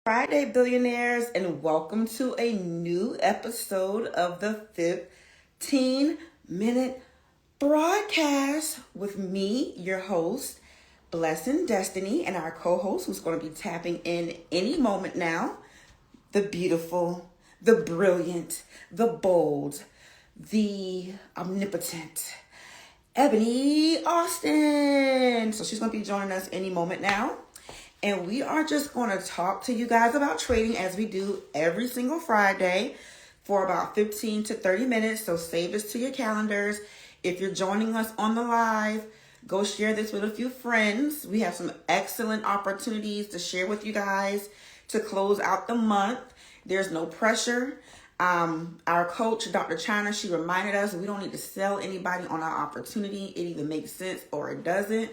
Friday, billionaires, and welcome to a new episode of the 15-minute broadcast with me, your host, Blessin Destiny, and our co-host who's going to be tapping in any moment now, the beautiful, the brilliant, the bold, the omnipotent, Ebony Austin. So she's going to be joining us any moment now. And we are just going to talk to you guys about trading as we do every single Friday for about 15 to 30 minutes. So save this to your calendars. If you're joining us on the live, go share this with a few friends. We have some excellent opportunities to share with you guys to close out the month. There's no pressure. Our coach, Dr. China, she reminded us we don't need to sell anybody on our opportunity. It either makes sense or it doesn't.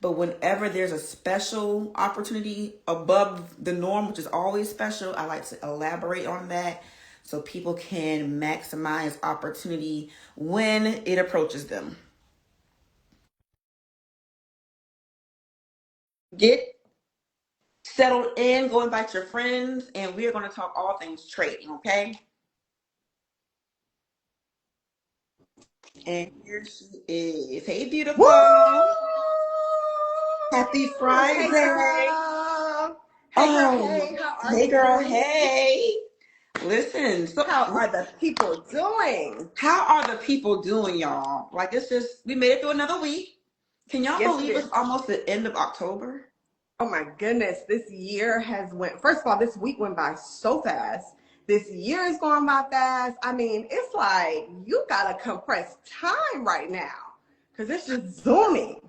But whenever there's a special opportunity above the norm, which is always special, I like to elaborate on that so people can maximize opportunity when it approaches them. Get settled in, go invite your friends, and we are going to talk all things trading, okay? And here she is. Hey, beautiful. Woo! Happy Hey, Friday. girl. Hey, girl. Hey, how are Hey, you? girl. Hey. Listen, so How are the people doing? how are the people doing, y'all? Like, it's just, we made it through another week. Can y'all Yes, we believe it's did. almost the end of October? Oh my goodness, this year has went. First of all, this week went by so fast. This year is going by fast. I mean, it's like you gotta compress time right now because it's just zooming.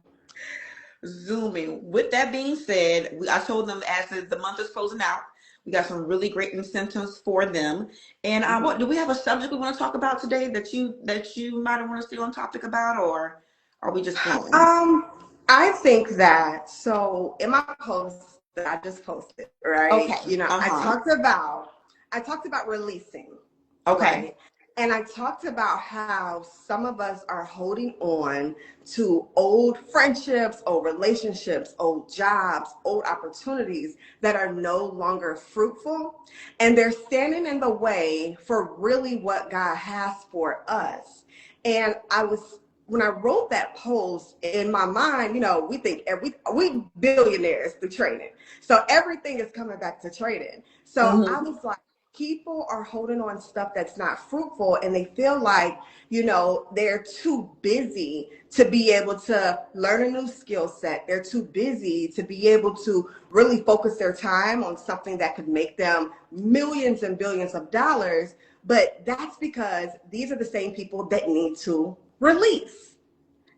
Zooming. With that being said, I told them as the month is closing out, we got some really great incentives for them. And what do we have a subject we want to talk about today that you might want to stay on topic about, or are we just flowing? Um, I think that so in my post that I just posted, right? Okay. I Uh-huh. talked about releasing, Okay. right? And I talked about how some of us are holding on to old friendships, old relationships, old jobs, old opportunities that are no longer fruitful. And they're standing in the way for really what God has for us. And when I wrote that post in my mind, we think we billionaires through trading. So everything is coming back to trading. So I Mm-hmm. was like, people are holding on stuff that's not fruitful and they feel like, they're too busy to be able to learn a new skill set. They're too busy to be able to really focus their time on something that could make them millions and billions of dollars. But that's because these are the same people that need to release.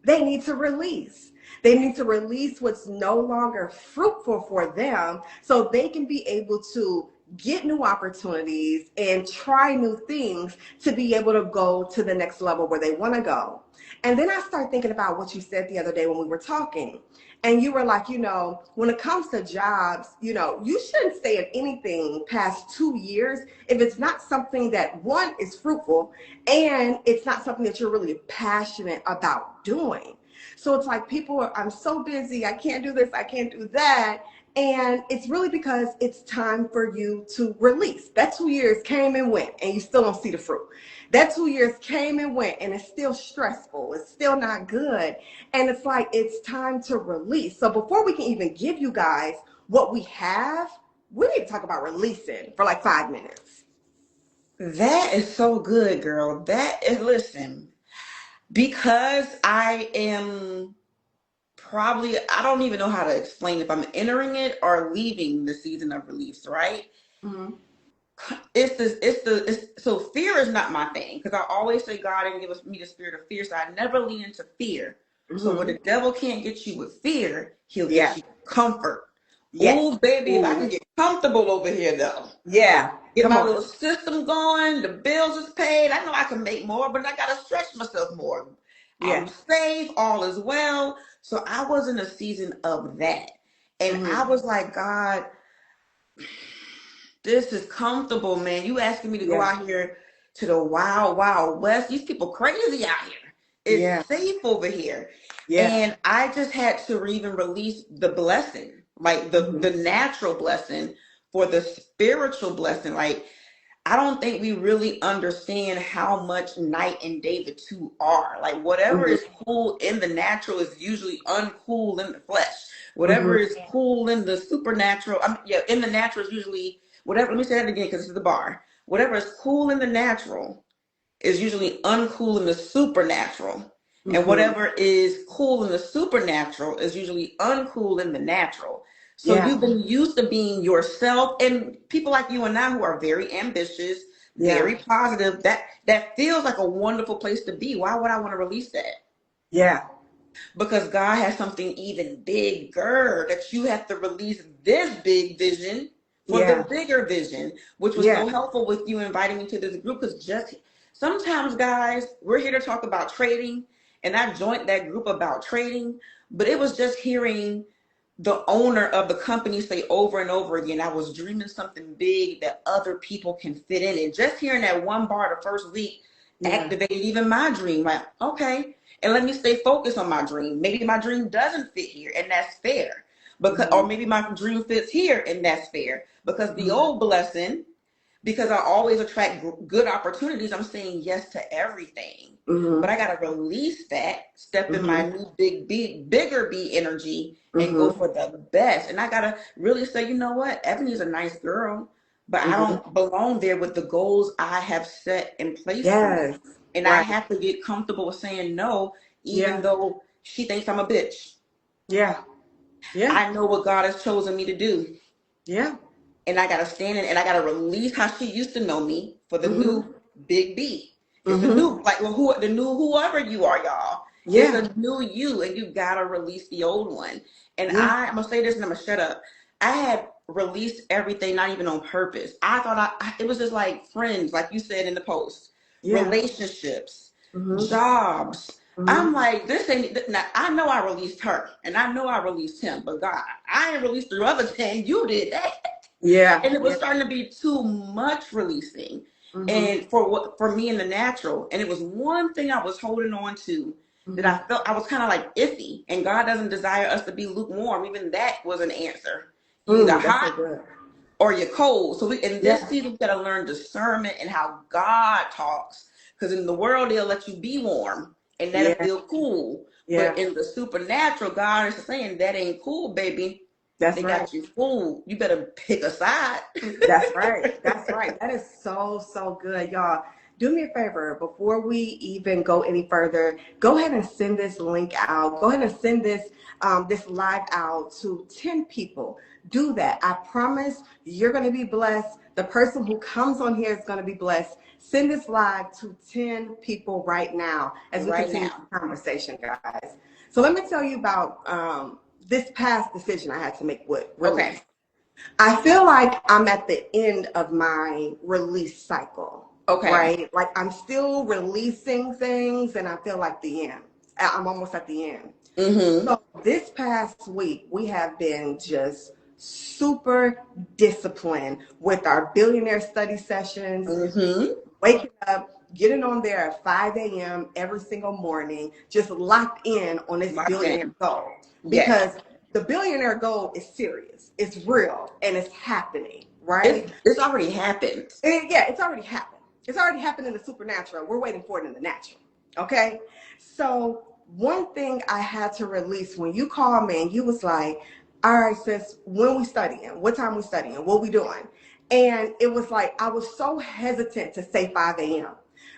They need to release. They need to release what's no longer fruitful for them so they can be able to get new opportunities and try new things to be able to go to the next level where they want to go. And then I start thinking about what you said the other day when we were talking. And you were like, when it comes to jobs, you shouldn't stay in anything past 2 years if it's not something that, one, is fruitful and it's not something that you're really passionate about doing. So it's like I'm so busy, I can't do this, I can't do that. And it's really because it's time for you to release. That 2 years came and went, and you still don't see the fruit. That 2 years came and went, and it's still stressful. It's still not good. And it's like, it's time to release. So before we can even give you guys what we have, we need to talk about releasing for like 5 minutes. That is so good, girl. That is, listen, because I am probably, I don't even know how to explain if I'm entering it or leaving the season of release, right? Mm-hmm. So fear is not my thing because I always say God didn't give me the spirit of fear, so I never lean into fear. So when Mm-hmm. the devil can't get you with fear, he'll get Yeah. you comfort. Yes. Oh, baby, if I Mm-hmm. can get comfortable over here though, Yeah. get Come my on. little system going, the bills is paid. I know I can make more, but I gotta stretch myself more. Yeah. I'm safe, all is well. So I was in a season of that. And I Mm-hmm. was like, God, this is comfortable, man. You asking me to go Yeah. out here to the wild, wild west. These people crazy out here. Yeah. It's safe over here. Yeah. And I just had to even release the blessing, like the Mm-hmm. natural blessing for the spiritual blessing. Like, I don't think we really understand how much night and day the two are. Like, whatever Mm-hmm. is cool in the natural is usually uncool in the flesh. Whatever Mm-hmm. is cool in the supernatural, yeah, in the natural is usually whatever. Let me say that again because this is the bar. Whatever is cool in the natural is usually uncool in the supernatural. And Mm-hmm. whatever is cool in the supernatural is usually uncool in the natural. So Yeah. you've been used to being yourself, and people like you and I who are very ambitious, Yeah. very positive, that feels like a wonderful place to be. Why would I want to release that? Yeah. Because God has something even bigger that you have to release this big vision for the Yeah. bigger vision, which was Yeah. so helpful with you inviting me to this group. Because just sometimes, guys, we're here to talk about trading, and I joined that group about trading, but it was just hearing the owner of the company say over and over again, I was dreaming something big that other people can fit in. And just hearing that one bar the first week Yeah. activated even my dream. Like, okay, and let me stay focused on my dream. Maybe my dream doesn't fit here, and that's fair. Because, Mm-hmm. or maybe my dream fits here, and that's fair. Because the Mm-hmm. old blessing, because I always attract good opportunities, I'm saying yes to everything. But Mm-hmm. I gotta release that, step in my Mm-hmm. new bigger B energy, and go Mm-hmm. for the best. And I gotta really say, you know what? Ebony's a nice girl, but I Mm-hmm. don't belong there with the goals I have set in place for me. Yes. And I Right. have to get comfortable with saying no, even Yeah. though she thinks I'm a bitch. Yeah. Yeah. I know what God has chosen me to do. Yeah. And I gotta stand in and I gotta release how she used to know me for the Mm-hmm. new big B. It's the Mm-hmm. new, like, well, the new whoever you are, y'all. It's Yeah. a new you, and you gotta release the old one. And Yeah. I'm gonna say this, and I'm gonna shut up. I had released everything, not even on purpose. I thought it was just like friends, like you said in the post, Yeah. relationships, Mm-hmm. jobs. Mm-hmm. I'm like, this ain't. Now I know I released her, and I know I released him, but God, I ain't released the other 10. You did that. Yeah. And it was Yeah. starting to be too much releasing Mm-hmm. and for me in the natural, and it was one thing I was holding on to that Mm-hmm. I felt I was kind of like iffy, and God doesn't desire us to be lukewarm. Even that was an answer. You either That's so hot good. or you're cold. So we in this Yeah. season we got to learn discernment and how God talks, because in the world they'll let you be warm and that'll Yeah. feel cool, Yeah. but in the supernatural God is saying that ain't cool, baby. That's They right. got you fooled. You better pick a side. That's right. That's right. That is so, so good. Y'all, do me a favor before we even go any further, go ahead and send this link out. Go ahead and send this live out to 10 people. Do that. I promise you're going to be blessed. The person who comes on here is going to be blessed. Send this live to 10 people right now as we Right continue now. the conversation, guys. So let me tell you about this past decision I had to make with release. Okay. I feel like I'm at the end of my release cycle, Okay. right? Like I'm still releasing things and I feel like the end. I'm almost at the end. Mm-hmm. So this past week, we have been just super disciplined with our billionaire study sessions, Mm-hmm. waking up, getting on there at 5 a.m. every single morning, just locked in on this Locked billionaire in. goal. Yes. Because the billionaire goal is serious, it's real, and it's happening, right? It's already happened. Yeah, it's already happened. It's already happened in the supernatural. We're waiting for it in the natural. Okay. So one thing I had to release when you called me and you was like, all right, sis, when we studying, what time we studying, what we doing? And it was like, I was so hesitant to say 5 a.m.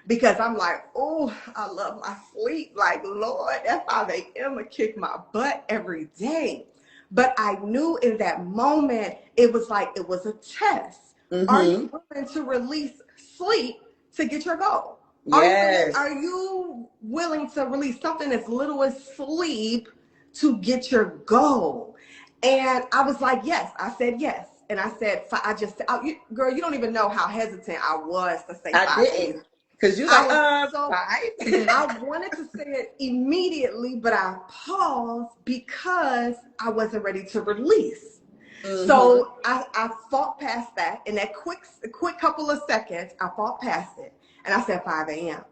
because I'm like, oh, I love my sleep. Like, Lord, that 5 a.m. will kick my butt every day. But I knew in that moment, it was like, it was a test. Are you Mm-hmm. willing to release sleep to get your goal? Yes. Are you willing to release something as little as sleep to get your goal? And I was like, yes. I said yes. And I said, girl, you don't even know how hesitant I was to say I 5 a.m. didn't. Because you I like, was so, five. I wanted to say it immediately, but I paused because I wasn't ready to release. Mm-hmm. So I fought past that. In that quick couple of seconds, I fought past it. And I said 5 a.m.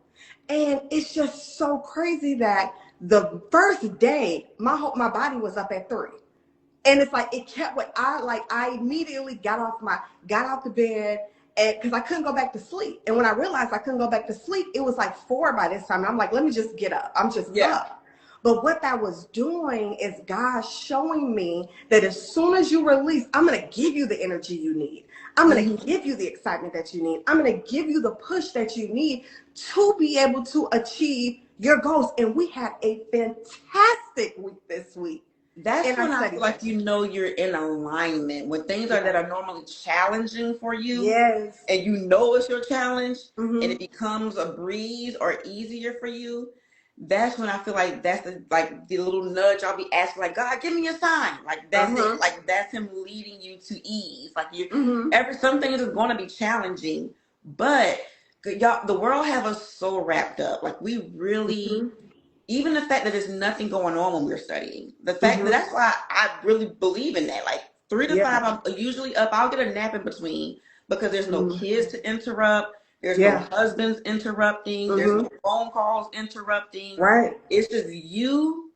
And it's just so crazy that the first day, my body was up at 3. And it's like, it kept what I immediately got out the bed, and because I couldn't go back to sleep. And when I realized I couldn't go back to sleep, it was like 4 by this time. And I'm like, let me just get up. I'm just up. But what that was doing is God showing me that as soon as you release, I'm going to give you the energy you need. I'm going to give you the excitement that you need. I'm going to give you the push that you need to be able to achieve your goals. And we had a fantastic week this week. That's when I feel like you're in alignment. When things that are normally challenging for you, and it's your challenge, and it becomes a breeze or easier for you, that's when I feel like that's the little nudge I'll be asking, like, God, give me a sign. Like that's it. Like that's him leading you to ease. Like some things are going to be challenging, but y'all, the world have us so wrapped up. Like we really. Even the fact that there's nothing going on when we're studying, the fact that that's why I really believe in that. Like 3 to 5, I'm usually up. I'll get a nap in between because there's no kids to interrupt. There's no husbands interrupting. There's no phone calls interrupting. Right. It's just you,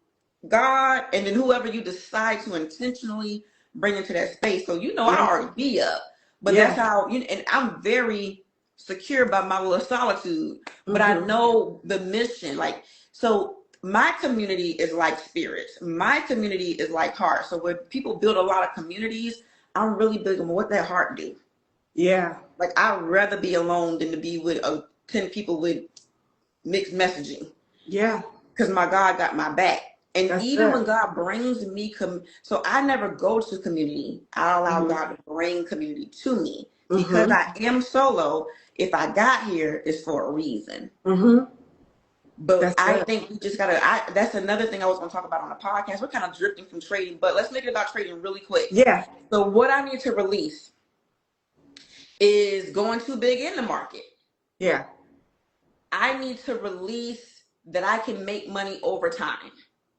God, and then whoever you decide to intentionally bring into that space. So I already be up, but that's how and I'm very secure by my little solitude. But I know the mission, like so. My community is like spirits. My community is like heart. So when people build a lot of communities, I'm really big on what that heart do. Yeah. Like I'd rather be alone than to be with 10 people with mixed messaging. Yeah. Because my God got my back. And when God brings me, so I never go to community. I allow God to bring community to me. Because I am solo, if I got here, it's for a reason. But I think we just that's another thing I was going to talk about on the podcast. We're kind of drifting from trading, but let's make it about trading really quick. Yeah. So what I need to release is going too big in the market. Yeah. I need to release that I can make money over time.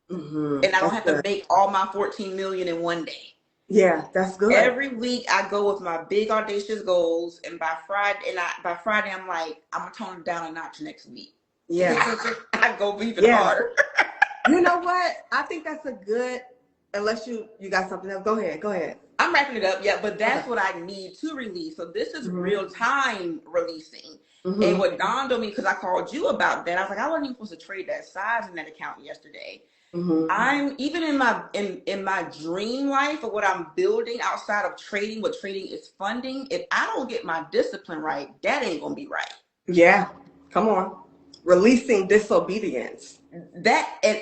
And I don't have to make all my 14 million in one day. Yeah, that's good. Every week I go with my big audacious goals, and by Friday I'm like, I'm going to tone it down a notch next week. Yeah. I go even harder. You know what? I think that's a good, unless you got something else. Go ahead. I'm wrapping it up, but that's what I need to release. So this is real time releasing. And what dawned on me, because I called you about that, I was like, I wasn't even supposed to trade that size in that account yesterday. I'm even in my dream life of what I'm building outside of trading, what trading is funding. If I don't get my discipline right, that ain't gonna be right. Yeah, come on. Releasing disobedience. And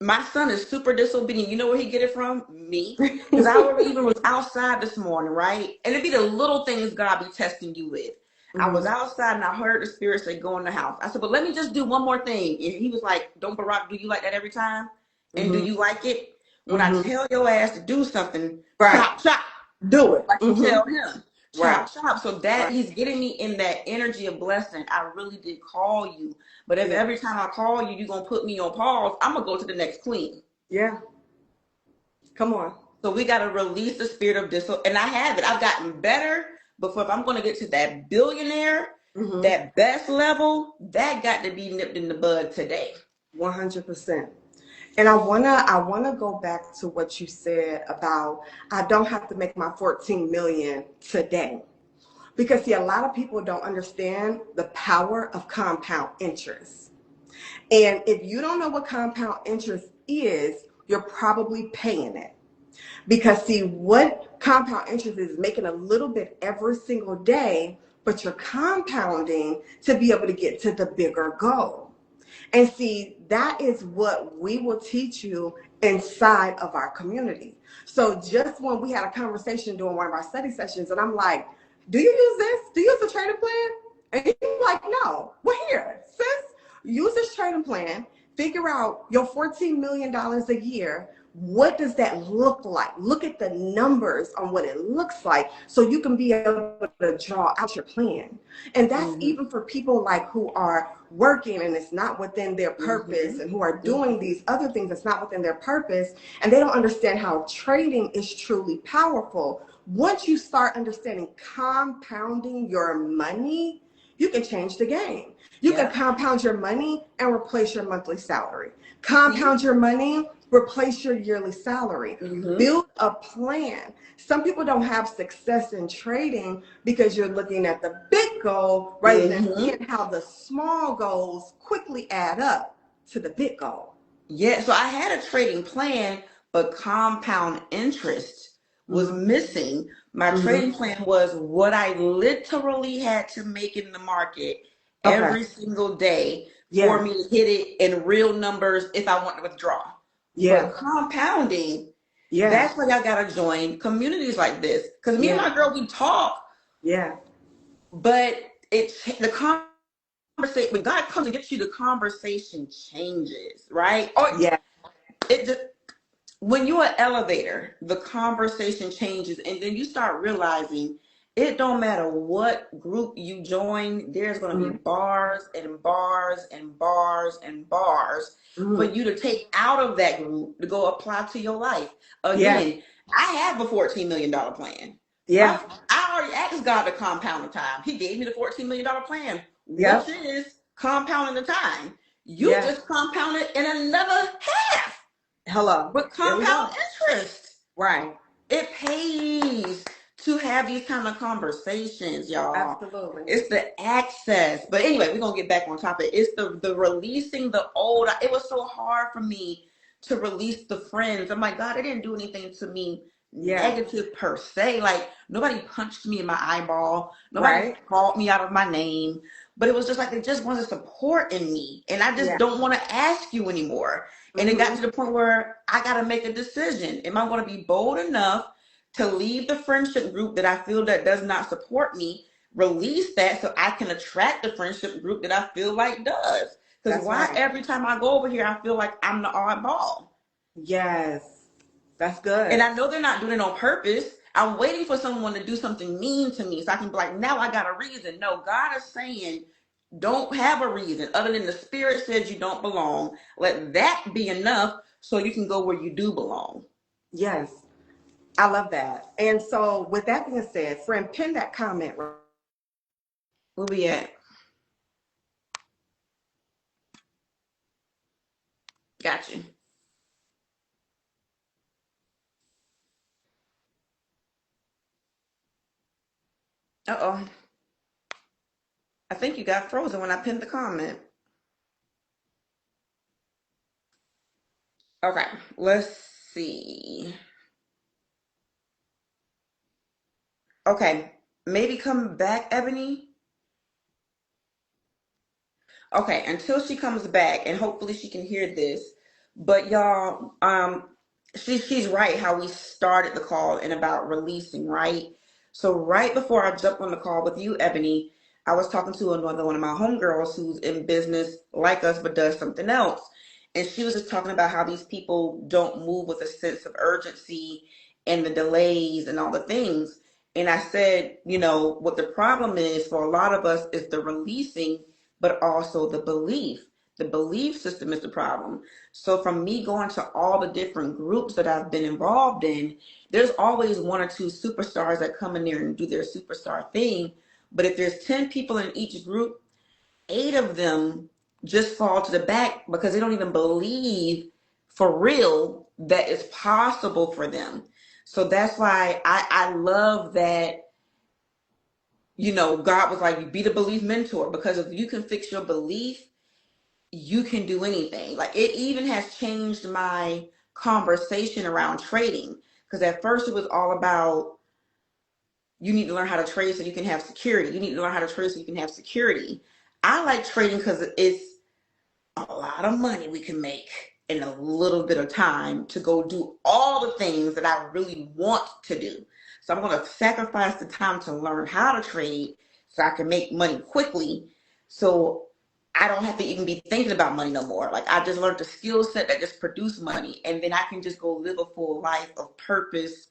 my son is super disobedient. You know where he get it from? Me. Because I even was outside this morning, right? And it'd be the little things God be testing you with. I was outside and I heard the spirit say, go in the house. I said, but let me just do one more thing. And he was like, don't Barack, do you like that every time? And do you like it? When I tell your ass to do something, chop, do it. Like you tell him. Chop. So that he's getting me in that energy of blessing. I really did call you. But if every time I call you, you're going to put me on pause, I'm going to go to the next queen. Yeah. Come on. So we got to release the spirit of this. And I have it. I've gotten better. But if I'm going to get to that billionaire, that best level, that got to be nipped in the bud today. 100%. And I wanna go back to what you said about I don't have to make my 14 million today. Because see, a lot of people don't understand the power of compound interest. And if you don't know what compound interest is, you're probably paying it. Because see, what compound interest is making a little bit every single day, but you're compounding to be able to get to the bigger goal. And see, that is what we will teach you inside of our community. So just when we had a conversation during one of our study sessions, and I'm like, do you use this? Do you use a trading plan? And you're like, no. Well, here, sis, use this trading plan. Figure out your $14 million a year. What does that look like? Look at the numbers on what it looks like so you can be able to draw out your plan. And that's even for people like who are working and it's not within their purpose and who are doing these other things that's not within their purpose, and they don't understand how trading is truly powerful. Once you start understanding compounding your money, you can change the game. You can Yeah. compound your money and replace your monthly salary. See? Compound your money, replace your yearly salary. Mm-hmm. Build a plan. Some people don't have success in trading because you're looking at the big goal rather than Mm-hmm. seeing how the small goals quickly add up to the big goal. Yeah, so I had a trading plan, but compound interest was Mm-hmm. missing. My Mm-hmm. trading plan was what I literally had to make in the market Okay. every single day for Yeah. me to hit it in real numbers if I want to withdraw. Yeah. But compounding, Yeah. that's why y'all gotta join communities like this. Because me and Yeah. my girl, we talk, Yeah. but it's the conversation when God comes to get you, the conversation changes, right? Or Yeah. it just when you're an elevator, the conversation changes, and then you start realizing it don't matter what group you join, there's going to be Mm-hmm. bars and bars and bars and bars for Mm-hmm. you to take out of that group to go apply to your life. Yeah. Again, I have a $14 million plan. Yeah. I already asked God to compound the time. He gave me the $14 million plan, which Yep. is compounding the time. You Yeah. just compounded in another half Hello. with There we compound go. interest. Right. It pays to have these kind of conversations, y'all. Absolutely. It's the access. But anyway, we're gonna get back on topic. It's the releasing the old. It was so hard for me to release the friends. I'm like, God, it didn't do anything to me Yeah. negative per se. Like nobody punched me in my eyeball. Nobody Right. called me out of my name. But it was just like it just wasn't supporting me. And I just Yeah. don't want to ask you anymore. And it got Mm-hmm. to the point where I got to make a decision. Am I going to be bold enough to leave the friendship group that I feel that does not support me, release that so I can attract the friendship group that I feel like does? Because That's why right. every time I go over here, I feel like I'm the oddball. Yes. That's And good. I know they're not doing it on purpose. I'm waiting for someone to do something mean to me so I can be like, now I got a reason. No, God is saying, don't have a reason other than the spirit says you don't belong. Let that be enough so you can go where you do belong. Yes. I love that. And so, with that being said, friend, pin that comment. Where we at? Got you. Uh-oh. I think you got frozen when I pinned the comment. Okay, let's see. Okay, maybe come back, Ebony. Okay, until she comes back, and hopefully she can hear this. But y'all, she's right how we started the call and about releasing, right? So right before I jumped on the call with you, Ebony, I was talking to another one of my homegirls who's in business like us but does something else. And she was just talking about how these people don't move with a sense of urgency and the delays and all the things. And I said, what the problem is for a lot of us is the releasing but also the belief. The belief system is the problem. So from me going to all the different groups that I've been involved in, there's always one or two superstars that come in there and do their superstar thing. But if there's 10 people in each group, 8 of them just fall to the back because they don't even believe for real that it's possible for them. So that's why I love that God was like, you be the belief mentor because if you can fix your belief, you can do anything. Like it even has changed my conversation around trading because at first it was all about you need to learn how to trade so you can have security. You need to learn how to trade so you can have security. I like trading because it's a lot of money we can make in a little bit of time to go do all the things that I really want to do. So I'm going to sacrifice the time to learn how to trade so I can make money quickly. So I don't have to even be thinking about money no more. Like I just learned a skill set that just produce money and then I can just go live a full life of purpose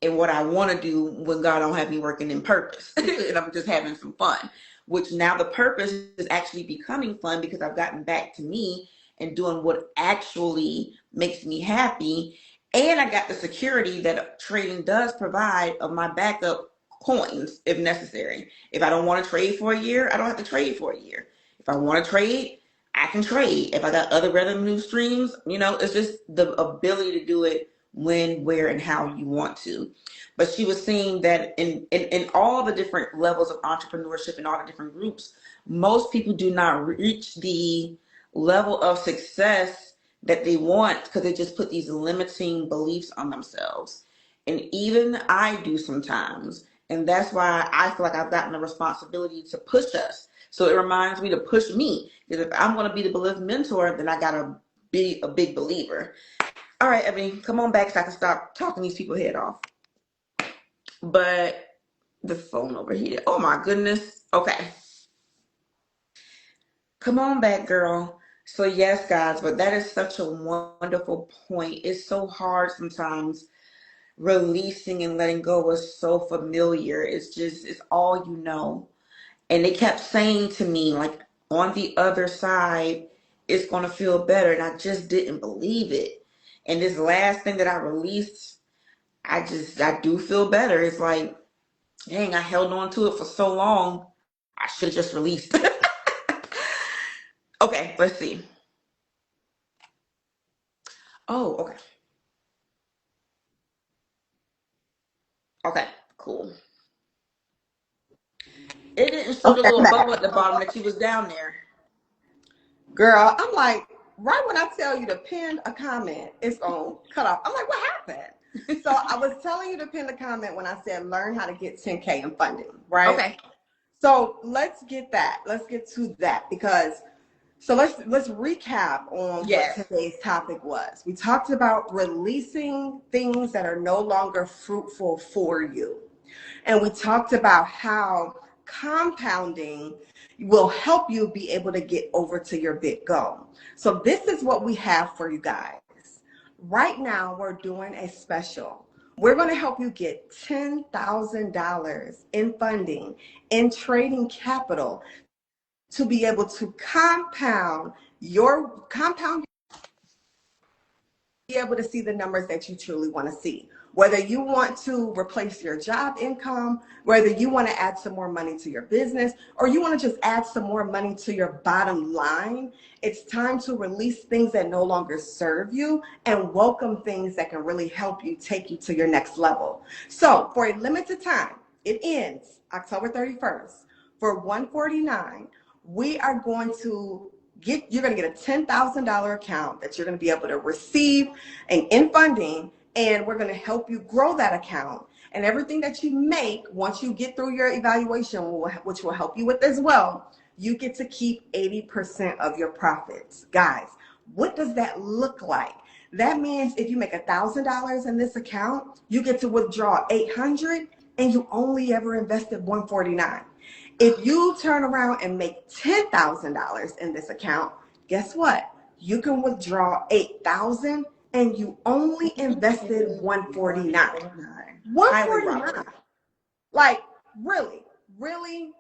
and what I want to do when God don't have me working in purpose and I'm just having some fun, which now the purpose is actually becoming fun because I've gotten back to me and doing what actually makes me happy. And I got the security that trading does provide of my backup coins if necessary. If I don't want to trade for a year, I don't have to trade for a year. If I want to trade, I can trade. If I got other revenue streams, it's just the ability to do it when, where, and how you want to. But she was seeing that in all the different levels of entrepreneurship and all the different groups, most people do not reach the level of success that they want because they just put these limiting beliefs on themselves. And even I do sometimes. And that's why I feel like I've gotten the responsibility to push us. So it reminds me to push me. Because if I'm going to be the beloved mentor, then I got to be a big believer. All right, Ebony, come on back so I can stop talking these people head off. But the phone overheated. Oh my goodness. Okay. Come on back, girl. So yes, guys, but that is such a wonderful point. It's so hard sometimes. Releasing and letting go was so familiar. It's all you know. And they kept saying to me, like, on the other side, it's going to feel better. And I just didn't believe it. And this last thing that I released, I do feel better. It's like, dang, I held on to it for so long. I should have just released. Okay, let's see. Oh, okay. Okay, cool. It didn't show the Okay, I'm little bubble back. at the bottom that you was down there. Girl, I'm like, right when I tell you to pin a comment, it's on cut off. I'm like, what happened? So I was telling you to pin the comment when I said learn how to get 10K in funding, right? Okay. So let's get that. Let's get to that because let's recap on what Yes. today's topic was. We talked about releasing things that are no longer fruitful for you. And we talked about how compounding will help you be able to get over to your big goal. So this is what we have for you guys. Right now, we're doing a special. We're going to help you get $10,000 in funding in trading capital to be able to compound be able to see the numbers that you truly want to see. Whether you want to replace your job income, whether you want to add some more money to your business, or you want to just add some more money to your bottom line, it's time to release things that no longer serve you and welcome things that can really help you take you to your next level. So for a limited time, it ends October 31st. For $149, we are going to you're going to get a $10,000 account that you're going to be able to receive and in funding, and we're going to help you grow that account. And everything that you make, once you get through your evaluation, which will help you with as well, you get to keep 80% of your profits. Guys, what does that look like? That means if you make $1,000 in this account, you get to withdraw 800 and you only ever invested 149. If you turn around and make $10,000 in this account, guess what? You can withdraw 8,000 and you only invested 149. Highly 149. robbery. Like really, really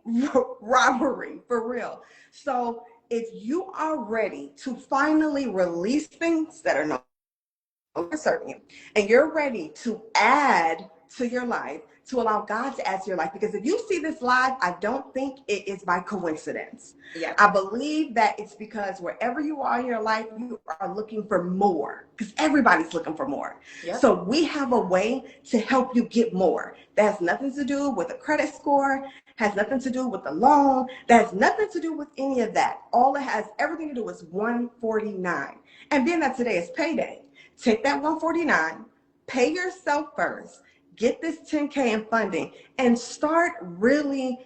robbery for real. So if you are ready to finally release things that are no serving you, and you're ready to add to your life, to allow God to add to your life. Because if you see this live, I don't think it is by coincidence. Yeah. I believe that it's because wherever you are in your life, you are looking for more. Because everybody's looking for more. Yep. So we have a way to help you get more. That has nothing to do with a credit score, has nothing to do with the loan, that has nothing to do with any of that. All it has everything to do is 149. And being that today is payday, take that 149, pay yourself first, get this 10K in funding, and start really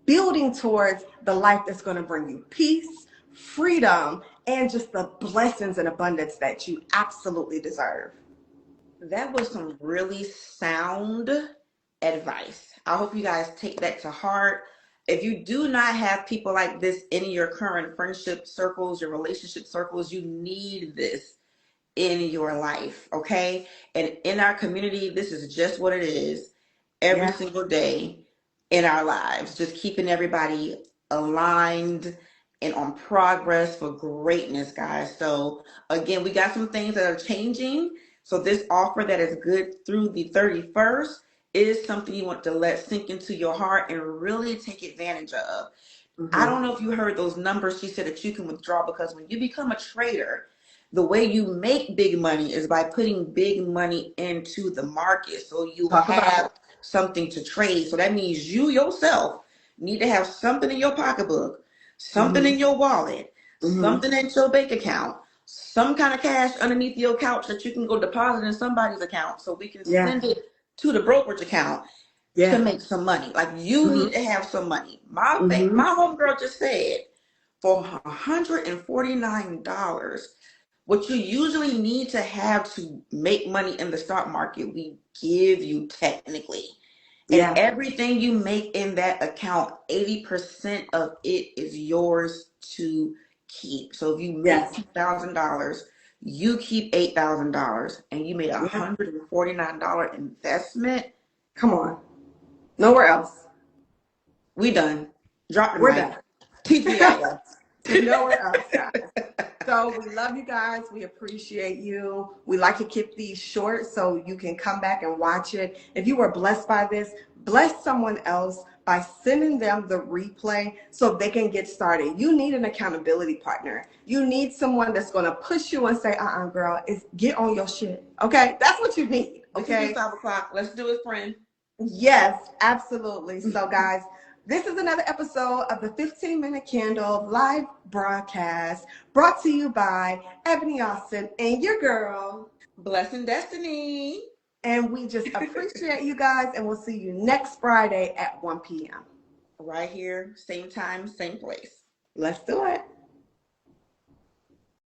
building towards the life that's going to bring you peace, freedom, and just the blessings and abundance that you absolutely deserve. That was some really sound advice. I hope you guys take that to heart. If you do not have people like this in your current friendship circles, your relationship circles, you need this in your life, okay? And in our community, this is just what it is every Yeah. single day in our lives, just keeping everybody aligned and on progress for greatness, guys. So, again, we got some things that are changing. So, this offer that is good through the 31st is something you want to let sink into your heart and really take advantage of. I Mm-hmm. don't know if you heard those numbers she said that you can withdraw, because when you become a trader, the way you make big money is by putting big money into the market. So you Talk about have it. something to trade. So that means you yourself need to have something in your pocketbook, something Mm-hmm. in your wallet, Mm-hmm. something in your bank account, some kind of cash underneath your couch that you can go deposit in somebody's account so we can Yeah. send it to the brokerage account to Yeah. make some money. Like, you Mm-hmm. need to have some money. My Mm-hmm. homegirl just said, for $149, what you usually need to have to make money in the stock market, we give you technically. And Yeah. everything you make in that account, 80% of it is yours to keep. So if you make Yes. $2,000, you keep $8,000, and you made a Yeah. $149 investment. Come on. Nowhere else. We done. Drop the We're mic. done. TGIF. Nowhere else, guys. So we love you guys. We appreciate you. We like to keep these short so you can come back and watch it. If you were blessed by this, bless someone else by sending them the replay so they can get started. You need an accountability partner. You need someone that's going to push you and say, girl, it's get on your shit. Okay? That's what you need. We can do Okay? 5 o'clock. Let's do it, friend. Yes, absolutely. So, guys, this is another episode of the 15-Minute Candle live broadcast brought to you by Ebony Austin and your girl. Blessing Destiny. And we just appreciate you guys, and we'll see you next Friday at 1 p.m. Right here, same time, same place. Let's do it.